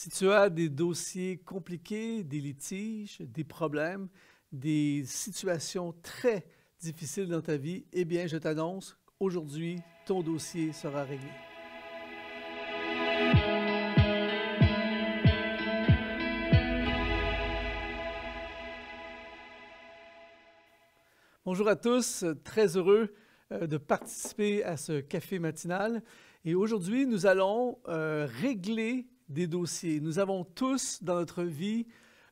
Si tu as des dossiers compliqués, des litiges, des problèmes, des situations très difficiles dans ta vie, eh bien, je t'annonce, aujourd'hui, ton dossier sera réglé. Bonjour à tous, très heureux de participer à ce café matinal. Et aujourd'hui, nous allons régler des dossiers. Nous avons tous dans notre vie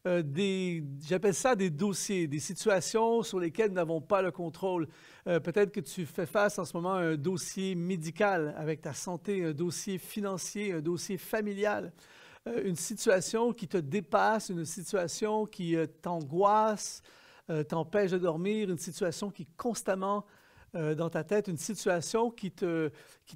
j'appelle ça des dossiers, des situations sur lesquelles nous n'avons pas le contrôle. Peut-être que tu fais face en ce moment à un dossier médical avec ta santé, un dossier financier, un dossier familial, une situation qui te dépasse, une situation qui t'angoisse, t'empêche de dormir, une situation qui est constamment dans ta tête, une situation qui te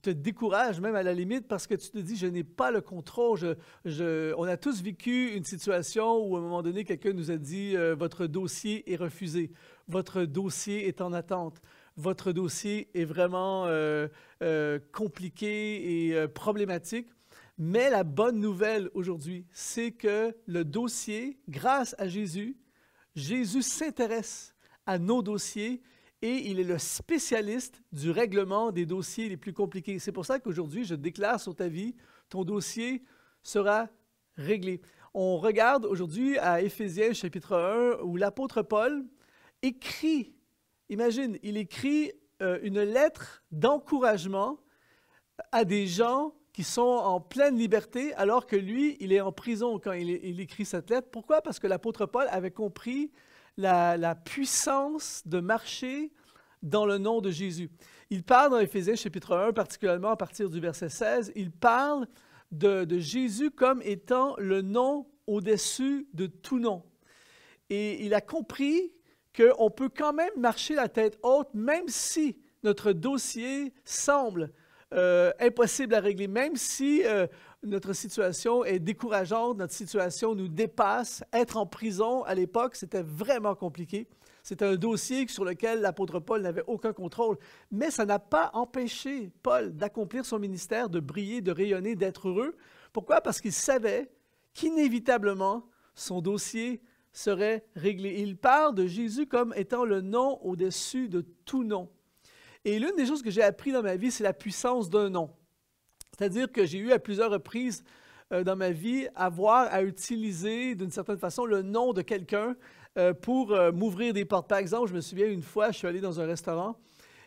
décourage, même à la limite, parce que tu te dis, je n'ai pas le contrôle. On a tous vécu une situation où, à un moment donné, quelqu'un nous a dit, votre dossier est refusé, votre dossier est en attente, votre dossier est vraiment compliqué et problématique. Mais la bonne nouvelle aujourd'hui, c'est que le dossier, grâce à Jésus, Jésus s'intéresse à nos dossiers et il est le spécialiste du règlement des dossiers les plus compliqués. C'est pour ça qu'aujourd'hui, je déclare sur ta vie, ton dossier sera réglé. On regarde aujourd'hui à Éphésiens chapitre 1 où l'apôtre Paul écrit, imagine, il écrit une lettre d'encouragement à des gens qui sont en pleine liberté, alors que lui, il est en prison quand il écrit cette lettre. Pourquoi? Parce que l'apôtre Paul avait compris la puissance de marcher dans le nom de Jésus. Il parle dans Éphésiens chapitre 1, particulièrement à partir du verset 16, il parle de Jésus comme étant le nom au-dessus de tout nom. Et il a compris qu'on peut quand même marcher la tête haute, même si notre dossier semble impossible à régler, même si notre situation est décourageante, notre situation nous dépasse. Être en prison à l'époque, c'était vraiment compliqué. C'était un dossier sur lequel l'apôtre Paul n'avait aucun contrôle. Mais ça n'a pas empêché Paul d'accomplir son ministère, de briller, de rayonner, d'être heureux. Pourquoi? Parce qu'il savait qu'inévitablement, son dossier serait réglé. Il parle de Jésus comme étant le nom au-dessus de tout nom. Et l'une des choses que j'ai appris dans ma vie, c'est la puissance d'un nom. C'est-à-dire que j'ai eu à plusieurs reprises dans ma vie à utiliser d'une certaine façon le nom de quelqu'un pour m'ouvrir des portes. Par exemple, je me souviens une fois, je suis allé dans un restaurant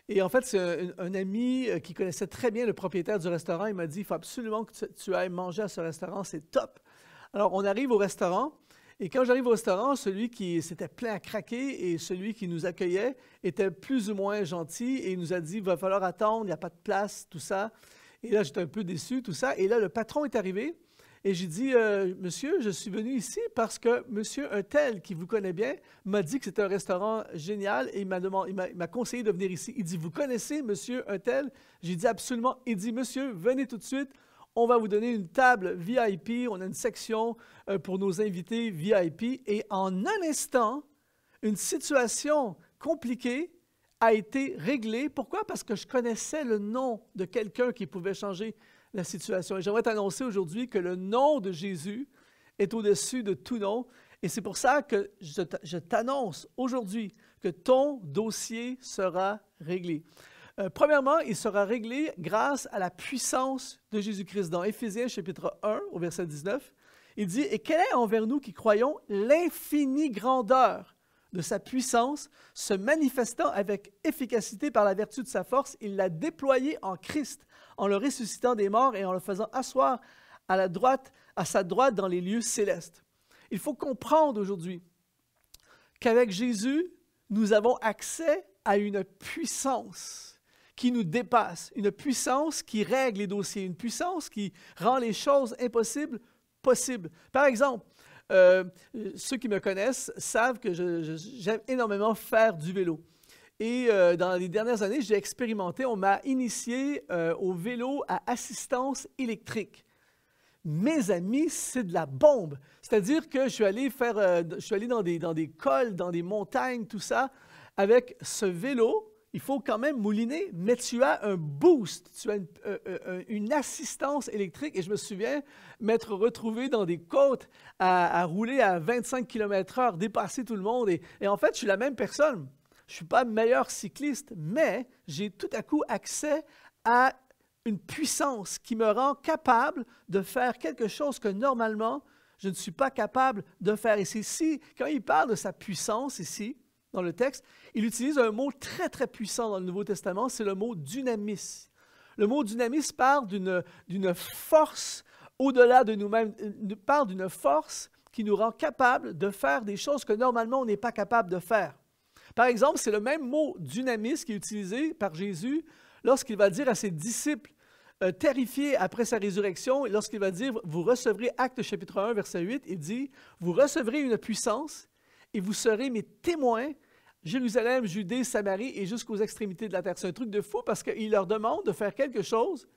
et en fait, c'est un ami qui connaissait très bien le propriétaire du restaurant. Il m'a dit, il faut absolument que tu ailles manger à ce restaurant, c'est top. Alors, on arrive au restaurant. Et quand j'arrive au restaurant, celui qui s'était plein à craquer et celui qui nous accueillait était plus ou moins gentil et il nous a dit, il va falloir attendre, il n'y a pas de place, tout ça. Et là, j'étais un peu déçu, tout ça. Et là, le patron est arrivé et j'ai dit, monsieur, je suis venu ici parce que monsieur un tel qui vous connaît bien m'a dit que c'était un restaurant génial et il m'a conseillé de venir ici. Il dit, vous connaissez monsieur un tel? J'ai dit absolument. Il dit, monsieur, venez tout de suite. On va vous donner une table VIP, on a une section pour nos invités VIP. Et en un instant, une situation compliquée a été réglée. Pourquoi? Parce que je connaissais le nom de quelqu'un qui pouvait changer la situation. Et j'aimerais t'annoncer aujourd'hui que le nom de Jésus est au-dessus de tout nom. Et c'est pour ça que je t'annonce aujourd'hui que ton dossier sera réglé. Premièrement, il sera réglé grâce à la puissance de Jésus-Christ. Dans Éphésiens chapitre 1, au verset 19, il dit « Et quelle est envers nous qui croyons l'infinie grandeur de sa puissance, se manifestant avec efficacité par la vertu de sa force, il l'a déployée en Christ, en le ressuscitant des morts et en le faisant asseoir à sa droite dans les lieux célestes. » Il faut comprendre aujourd'hui qu'avec Jésus, nous avons accès à une puissance qui nous dépasse, une puissance qui règle les dossiers, une puissance qui rend les choses impossibles possibles. Par exemple, ceux qui me connaissent savent que j'aime énormément faire du vélo. Et dans les dernières années, j'ai expérimenté, on m'a initié au vélo à assistance électrique. Mes amis, c'est de la bombe. C'est-à-dire que je suis allé dans des cols, dans des montagnes, tout ça, avec ce vélo il faut quand même mouliner, mais tu as un boost, tu as une assistance électrique. Et je me souviens m'être retrouvé dans des côtes à rouler à 25 km/h, dépasser tout le monde. Et en fait, je suis la même personne. Je ne suis pas meilleur cycliste, mais j'ai tout à coup accès à une puissance qui me rend capable de faire quelque chose que normalement, je ne suis pas capable de faire. Et c'est ici, quand il parle de sa puissance ici, dans le texte, il utilise un mot très, très puissant dans le Nouveau Testament, c'est le mot dynamis. Le mot dynamis parle d'une force au-delà de nous-mêmes, parle d'une force qui nous rend capable de faire des choses que normalement on n'est pas capable de faire. Par exemple, c'est le même mot dynamis qui est utilisé par Jésus lorsqu'il va dire à ses disciples, terrifiés après sa résurrection, lorsqu'il va dire, vous recevrez, Actes chapitre 1, verset 8, il dit, vous recevrez une puissance et vous serez mes témoins, Jérusalem, Judée, Samarie et jusqu'aux extrémités de la terre. C'est un truc de fou parce qu'il leur demande de faire quelque chose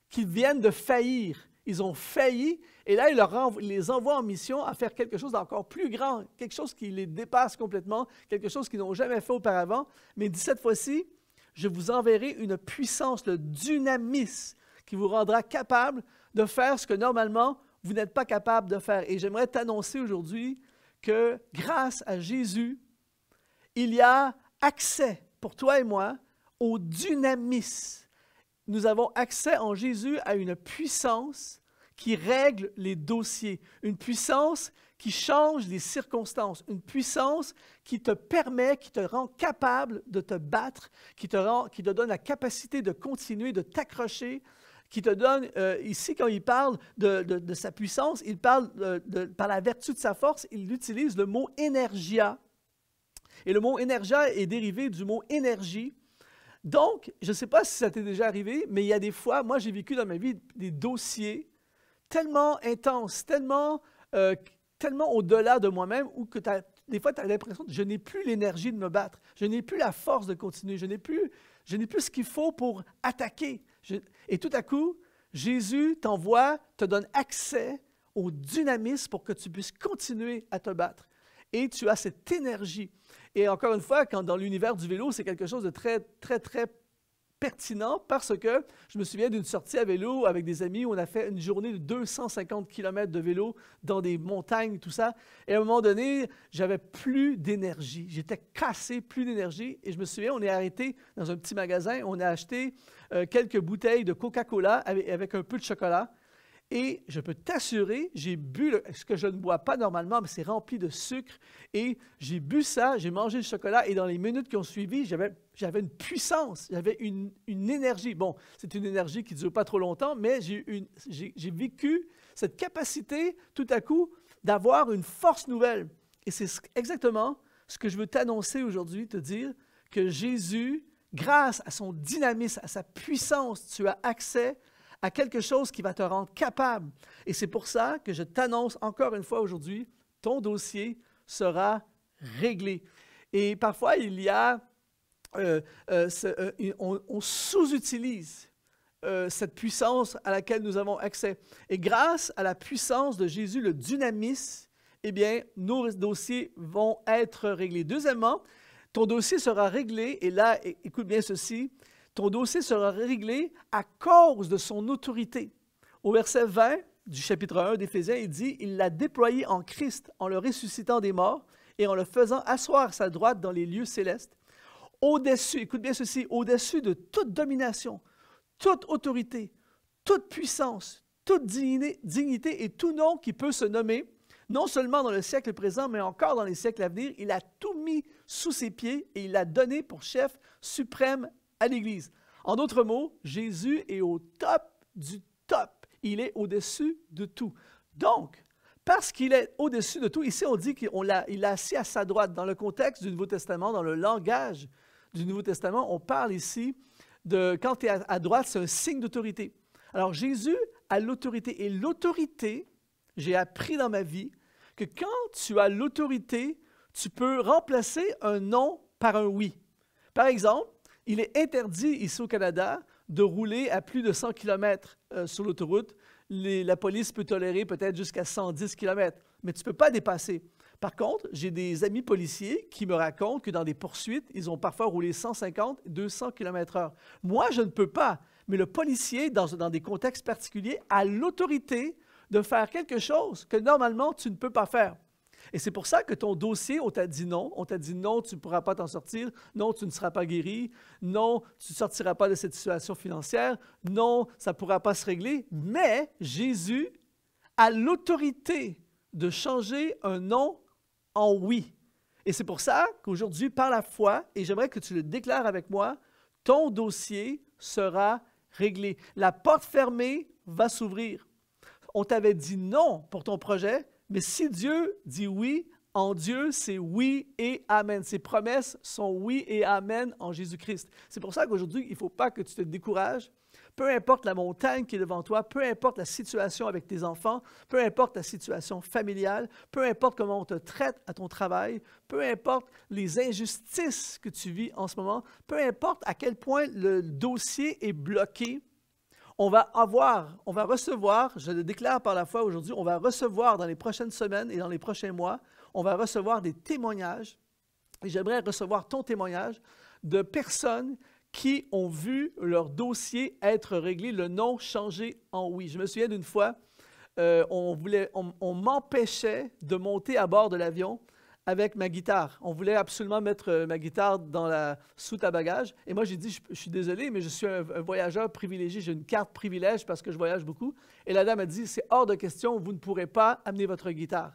qu'ils viennent de faillir. Ils ont failli et là, il les envoie en mission à faire quelque chose d'encore plus grand, quelque chose qui les dépasse complètement, quelque chose qu'ils n'ont jamais fait auparavant. Mais il dit cette fois-ci, je vous enverrai une puissance, le dynamis, qui vous rendra capable de faire ce que normalement vous n'êtes pas capable de faire. Et j'aimerais t'annoncer aujourd'hui que grâce à Jésus, il y a accès pour toi et moi au dynamis. Nous avons accès en Jésus à une puissance qui règle les dossiers, une puissance qui change les circonstances, une puissance qui te permet, qui te rend capable de te battre, qui te donne la capacité de continuer, de t'accrocher, qui te donne, ici quand il parle de sa puissance, il parle par la vertu de sa force, il utilise le mot énergia. Et le mot énergia est dérivé du mot énergie. Donc, je ne sais pas si ça t'est déjà arrivé, mais il y a des fois, moi j'ai vécu dans ma vie des dossiers tellement intenses, tellement au-delà de moi-même, où que des fois tu as l'impression que je n'ai plus l'énergie de me battre, je n'ai plus la force de continuer, je n'ai plus ce qu'il faut pour attaquer. Et tout à coup, Jésus t'envoie, te donne accès au dynamisme pour que tu puisses continuer à te battre. Et tu as cette énergie. Et encore une fois, quand dans l'univers du vélo, c'est quelque chose de très, très, très pertinent parce que je me souviens d'une sortie à vélo avec des amis où on a fait une journée de 250 km de vélo dans des montagnes, tout ça. Et à un moment donné, j'avais plus d'énergie. J'étais cassé, plus d'énergie. Et je me souviens, on est arrêté dans un petit magasin. On a acheté quelques bouteilles de Coca-Cola avec un peu de chocolat. Et je peux t'assurer, j'ai bu ce que je ne bois pas normalement, mais c'est rempli de sucre. Et j'ai bu ça, j'ai mangé le chocolat. Et dans les minutes qui ont suivi, j'avais une puissance, j'avais une énergie. Bon, c'est une énergie qui ne dure pas trop longtemps, mais j'ai vécu cette capacité, tout à coup, d'avoir une force nouvelle. Et c'est exactement ce que je veux t'annoncer aujourd'hui, te dire que Jésus, grâce à son dynamisme, à sa puissance, tu as accès à quelque chose qui va te rendre capable. Et c'est pour ça que je t'annonce encore une fois aujourd'hui, ton dossier sera réglé. Et parfois, il y a, on sous-utilise cette puissance à laquelle nous avons accès. Et grâce à la puissance de Jésus, le dynamis, eh bien, nos dossiers vont être réglés. Deuxièmement, ton dossier sera réglé, et là, écoute bien ceci, ton dossier sera réglé à cause de son autorité. Au verset 20 du chapitre 1 d'Éphésiens, il dit « Il l'a déployé en Christ en le ressuscitant des morts et en le faisant asseoir à sa droite dans les lieux célestes, au-dessus, écoute bien ceci, au-dessus de toute domination, toute autorité, toute puissance, toute dignité et tout nom qui peut se nommer, non seulement dans le siècle présent, mais encore dans les siècles à venir. Il a tout mis sous ses pieds et il l'a donné pour chef suprême à l'Église. » En d'autres mots, Jésus est au top du top. Il est au-dessus de tout. Donc, parce qu'il est au-dessus de tout, ici on dit qu'il l'a assis à sa droite. Dans le contexte du Nouveau Testament, dans le langage du Nouveau Testament, on parle ici de quand tu es à droite, c'est un signe d'autorité. Alors Jésus a l'autorité. Et l'autorité, j'ai appris dans ma vie que quand tu as l'autorité, tu peux remplacer un non par un oui. Par exemple, il est interdit ici au Canada de rouler à plus de 100 km sur l'autoroute. La police peut tolérer peut-être jusqu'à 110 km, mais tu ne peux pas dépasser. Par contre, j'ai des amis policiers qui me racontent que dans des poursuites, ils ont parfois roulé 150, 200 km/h. Moi, je ne peux pas, mais le policier, dans des contextes particuliers, a l'autorité de faire quelque chose que normalement, tu ne peux pas faire. Et c'est pour ça que ton dossier, on t'a dit non. On t'a dit non, tu ne pourras pas t'en sortir. Non, tu ne seras pas guéri. Non, tu ne sortiras pas de cette situation financière. Non, ça ne pourra pas se régler. Mais Jésus a l'autorité de changer un non en oui. Et c'est pour ça qu'aujourd'hui, par la foi, et j'aimerais que tu le déclares avec moi, ton dossier sera réglé. La porte fermée va s'ouvrir. On t'avait dit non pour ton projet, mais si Dieu dit oui, en Dieu, c'est oui et amen. Ses promesses sont oui et amen en Jésus-Christ. C'est pour ça qu'aujourd'hui, il ne faut pas que tu te décourages. Peu importe la montagne qui est devant toi, peu importe la situation avec tes enfants, peu importe la situation familiale, peu importe comment on te traite à ton travail, peu importe les injustices que tu vis en ce moment, peu importe à quel point le dossier est bloqué, on va recevoir, je le déclare par la foi aujourd'hui, on va recevoir dans les prochaines semaines et dans les prochains mois, on va recevoir des témoignages, et j'aimerais recevoir ton témoignage de personnes qui ont vu leur dossier être réglé, le non changé en oui. Je me souviens d'une fois, on m'empêchait de monter à bord de l'avion avec ma guitare. On voulait absolument mettre ma guitare dans la soute à bagages. Et moi, j'ai dit, je suis désolé, mais je suis un voyageur privilégié. J'ai une carte privilège parce que je voyage beaucoup. Et la dame a dit, c'est hors de question, vous ne pourrez pas amener votre guitare.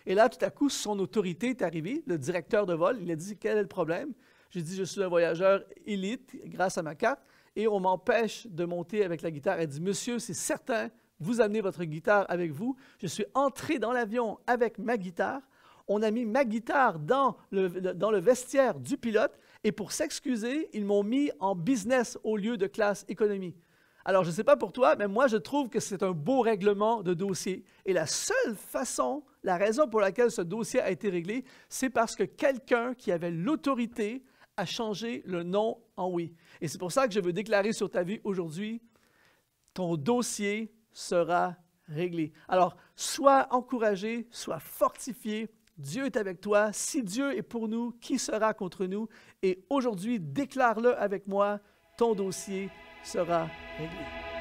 Et là, tout à coup, son autorité est arrivée, le directeur de vol. Il a dit, quel est le problème? J'ai dit, je suis un voyageur élite grâce à ma carte et on m'empêche de monter avec la guitare. Elle dit, monsieur, c'est certain, vous amenez votre guitare avec vous. Je suis entré dans l'avion avec ma guitare. On a mis ma guitare dans le vestiaire du pilote et pour s'excuser, ils m'ont mis en business au lieu de classe économie. Alors, je ne sais pas pour toi, mais moi, je trouve que c'est un beau règlement de dossier. Et la seule façon, la raison pour laquelle ce dossier a été réglé, c'est parce que quelqu'un qui avait l'autorité a changé le non en oui. Et c'est pour ça que je veux déclarer sur ta vie aujourd'hui, ton dossier sera réglé. Alors, sois encouragé, sois fortifié. Dieu est avec toi. Si Dieu est pour nous, qui sera contre nous? Et aujourd'hui, déclare-le avec moi, ton dossier sera réglé.